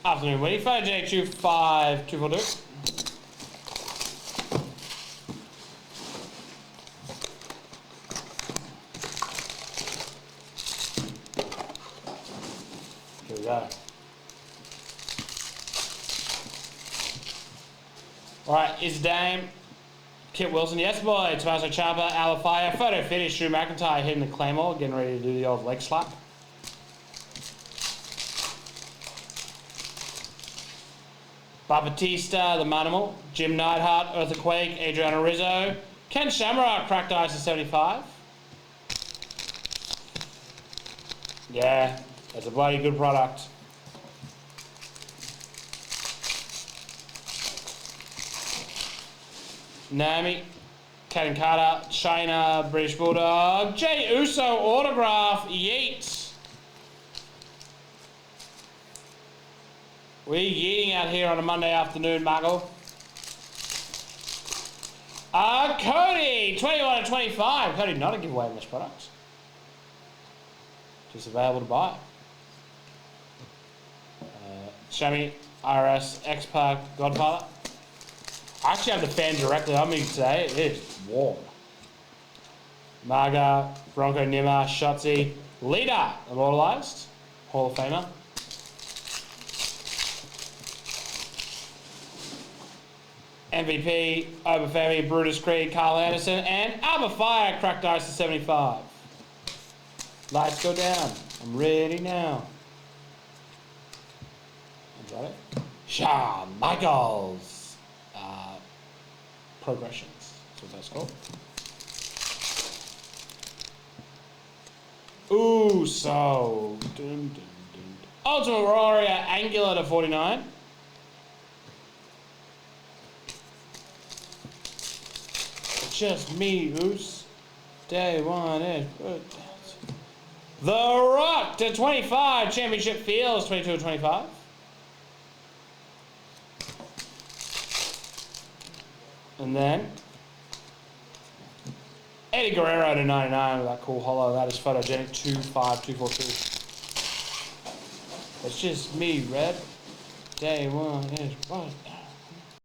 Afternoon, Woody. Photogenic 25242. Here we go. Alright, is Dame. Kit Wilson, yes boy. Tommaso Ciampa, Alafaya. Photo finish, Drew McIntyre hitting the Claymore, getting ready to do the old leg slap. Batista, the Manimal. Jim Neidhart, Earthquake, Adriano Rizzo. Ken Shamrock, cracked ice to 75. Yeah, that's a bloody good product. Naomi, Caden Carter, Shayna, British Bulldog, Jey Uso autograph, yeet. We're yeeting out here on a Monday afternoon, Muggle. Cody, 21 to 25. Cody, not a giveaway in this product. Just available to buy. Shami, RS, X-Pac, Godfather. I actually have the fan directly on me today. It is warm. Marga, Bronco Nimmer, Shotzi, Lita, immortalized, Hall of Famer. MVP, Oberfemi, Brutus Creed, Carl Anderson, and Alba Fire, cracked ice to 75. Lights go down. I'm ready now. Is that it? Shawn Michaels. Progressions. That's what that's called. Ooh, so. Dun, dun, dun. Ultimate Warrior, Angular to 49. Just me, Oos. Day one is good. The Rock to 25. Championship Fields, 22 to 25. And then Eddie Guerrero to 99 with that cool hollow. That is Photogenic 25242. It's just me, Red. Day one is what?